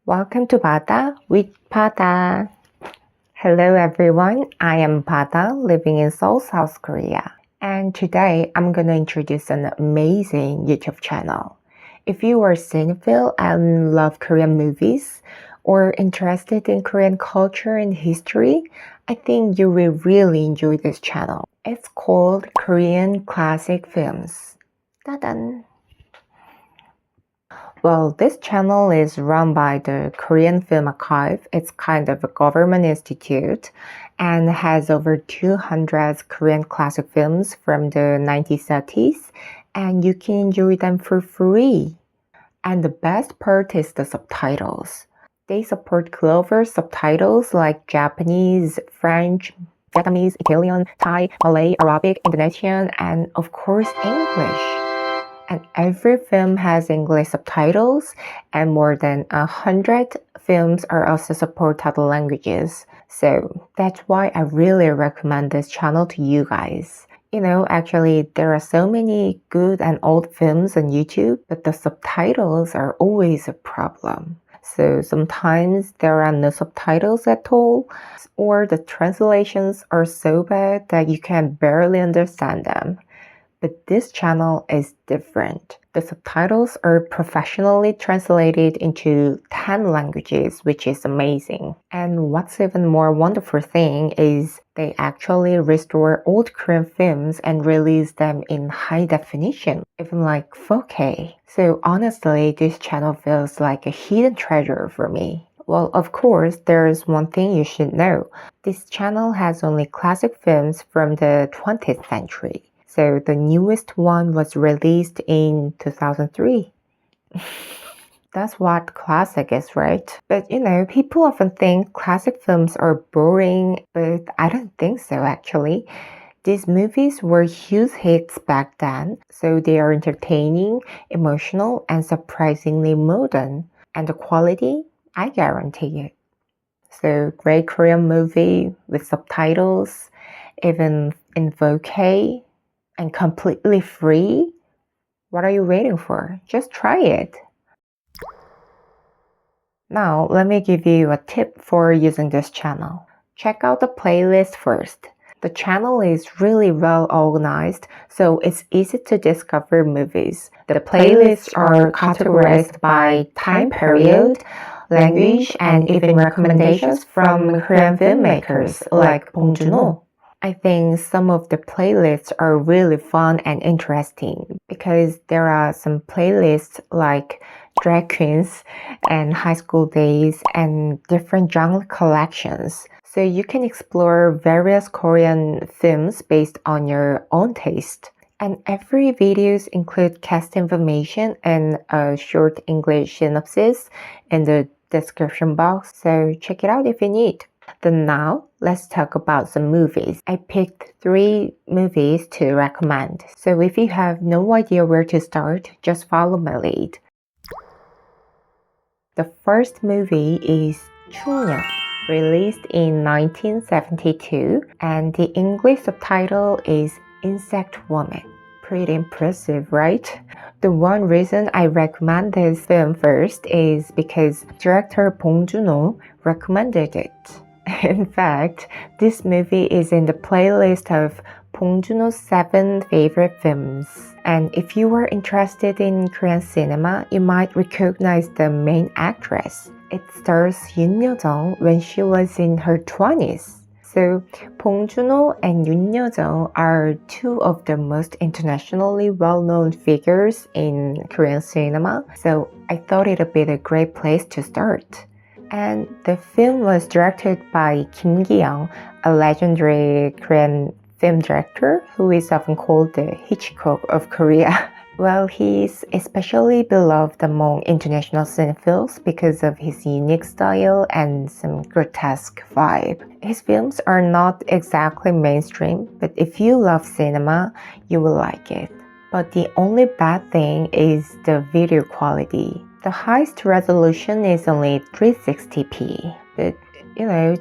Welcome to Bada with Bada. Hello everyone, I am Bada living in Seoul, South Korea. And today I'm gonna introduce an amazing YouTube channel. If you are a cinephile and love Korean movies or interested in Korean culture and history, I think you will really enjoy this channel. It's called Korean Classic Films. Dadan! Well, this channel is run by the Korean Film Archive. It's kind of a government institute and has over 200 Korean classic films from the 1930s, and you can enjoy them for free. And the best part is the subtitles. They support global subtitles like Japanese, French, Vietnamese, Italian, Thai, Malay, Arabic, Indonesian, and of course English. And every film has English subtitles, and more than 100 films are also support other languages. So that's why I really recommend this channel to you guys. Actually, there are so many good and old films on YouTube, but the subtitles are always a problem. So sometimes there are no subtitles at all, or the translations are so bad that you can barely understand them. But this channel is different. The subtitles are professionally translated into 10 languages, which is amazing. And what's even more wonderful thing is they actually restore old Korean films and release them in high definition, even like 4K. So honestly, this channel feels like a hidden treasure for me. Well, of course, there is one thing you should know. This channel has only classic films from the 20th century. So the newest one was released in 2003. That's what classic is, right? But people often think classic films are boring, but I don't think so actually. These movies were huge hits back then, so they are entertaining, emotional, and surprisingly modern. And the quality, I guarantee it. So great Korean movie with subtitles, even in 4K, and completely free? What are you waiting for? Just try it. Now, let me give you a tip for using this channel. Check out the playlist first. The channel is really well organized, so it's easy to discover movies. The playlists are categorized by time period, language, and even recommendations from Korean filmmakers like Bong Joon-ho. I think some of the playlists are really fun and interesting because there are some playlists like drag queens and high school days and different genre collections. So you can explore various Korean films based on your own taste. And every videos include cast information and a short English synopsis in the description box. So check it out if you need. Then now, let's talk about some movies. I picked 3 movies to recommend. So if you have no idea where to start, just follow my lead. The first movie is 충녀, released in 1972, and the English subtitle is Insect Woman. Pretty impressive, right? The one reason I recommend this film first is because director Bong Joon-ho recommended it. In fact, this movie is in the playlist of Bong Joon-ho's 7 favorite films. And if you are interested in Korean cinema, you might recognize the main actress. It stars Yoon Yo-jung when she was in her 20s. So Bong Joon-ho and Yoon Yo-jung are 2 of the most internationally well-known figures in Korean cinema. So I thought it would be a great place to start. And the film was directed by Kim Ki-young, a legendary Korean film director who is often called the Hitchcock of Korea. Well, he's especially beloved among international cinephiles because of his unique style and some grotesque vibe. His films are not exactly mainstream, but if you love cinema, you will like it. But the only bad thing is the video quality. The highest resolution is only 360p, but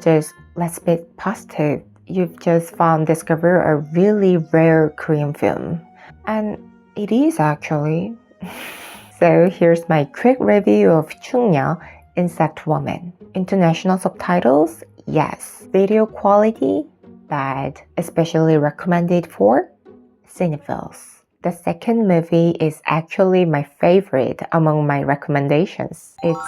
just let's be positive. You've just discovered a really rare Korean film. And it is actually. So here's my quick review of 충녀. Insect Woman. International subtitles? Yes. Video quality? Bad. Especially recommended for cinephiles. The second movie is actually my favorite among my recommendations. It's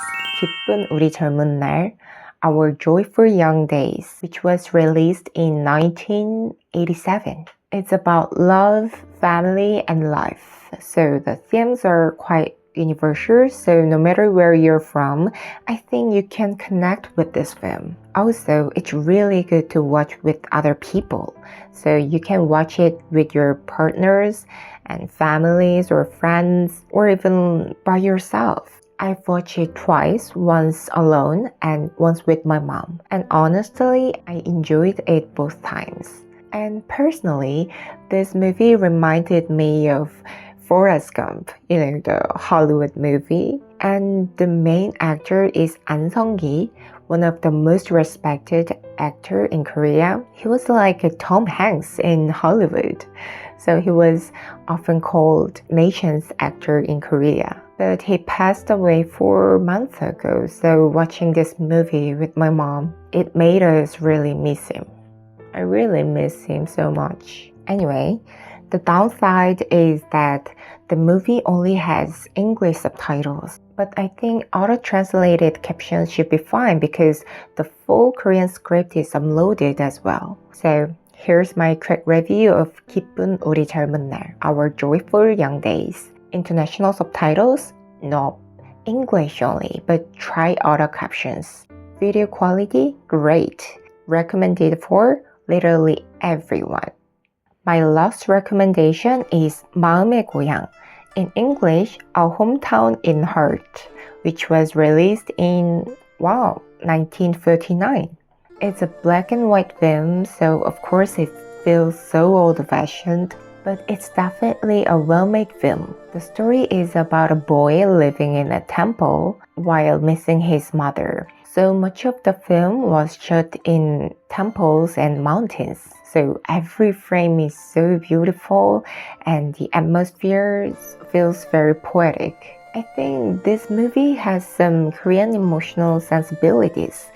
기쁜 우리 젊은 날, Our Joyful Young Days, which was released in 1987. It's about love, family, and life. So the themes are quite universal, so no matter where you're from, I think you can connect with this film. Also, it's really good to watch with other people. So you can watch it with your partners and families or friends, or even by yourself. I've watched it twice, once alone and once with my mom. And honestly, I enjoyed it both times. And personally, this movie reminded me of Forrest Gump, the Hollywood movie. And the main actor is An Sung-gi, one of the most respected actor in Korea. He was like a Tom Hanks in Hollywood. So he was often called nation's actor in Korea. But he passed away 4 months ago, so watching this movie with my mom, it made us really miss him. I really miss him so much. Anyway, the downside is that the movie only has English subtitles. But I think auto-translated captions should be fine because the full Korean script is uploaded as well. So here's my quick review of 기쁜 우리 젊은 날, Our Joyful Young Days. International subtitles? No. English only, but try auto captions. Video quality? Great. Recommended for literally everyone. My last recommendation is 마음의 고향. In English, A Hometown in Heart, which was released in, 1939. It's a black and white film, so of course it feels so old-fashioned, but it's definitely a well-made film. The story is about a boy living in a temple while missing his mother. So much of the film was shot in temples and mountains. So every frame is so beautiful and the atmosphere feels very poetic. I think this movie has some Korean emotional sensibilities.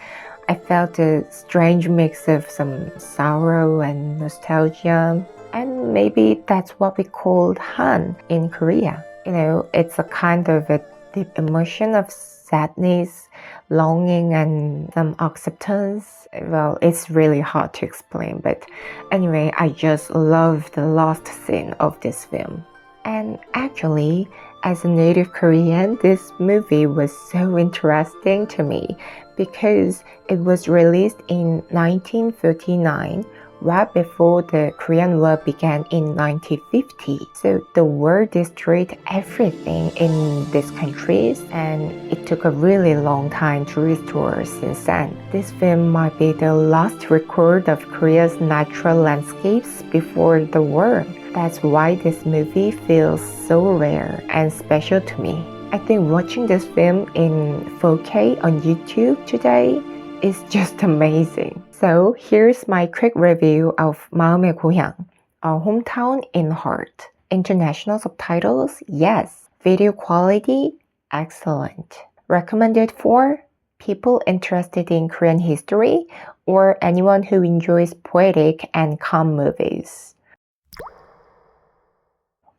I felt a strange mix of some sorrow and nostalgia. And maybe that's what we call Han in Korea. It's a kind of a deep emotion of sadness, longing, and some acceptance. Well, it's really hard to explain, but anyway, I just love the last scene of this film. And actually, as a native Korean, this movie was so interesting to me because it was released in 1939, right before the Korean War began in 1950. So the war destroyed everything in these countries, and it took a really long time to restore since then. This film might be the last record of Korea's natural landscapes before the war. That's why this movie feels so rare and special to me. I think watching this film in 4K on YouTube today is just amazing. So here's my quick review of 마음의 고향, A Hometown in Heart. International subtitles? Yes. Video quality? Excellent. Recommended for people interested in Korean history or anyone who enjoys poetic and calm movies.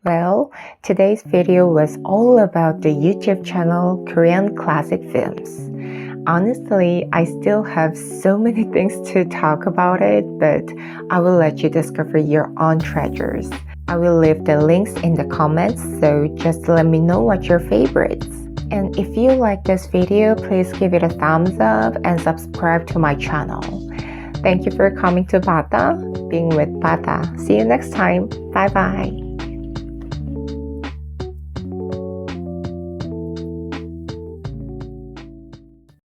Well, today's video was all about the YouTube channel Korean Classic Films. Honestly, I still have so many things to talk about it, but I will let you discover your own treasures. I will leave the links in the comments, so just let me know what your favorites. And if you like this video, please give it a thumbs up and subscribe to my channel. Thank you for coming to Bada, being with Bada. See you next time. Bye bye.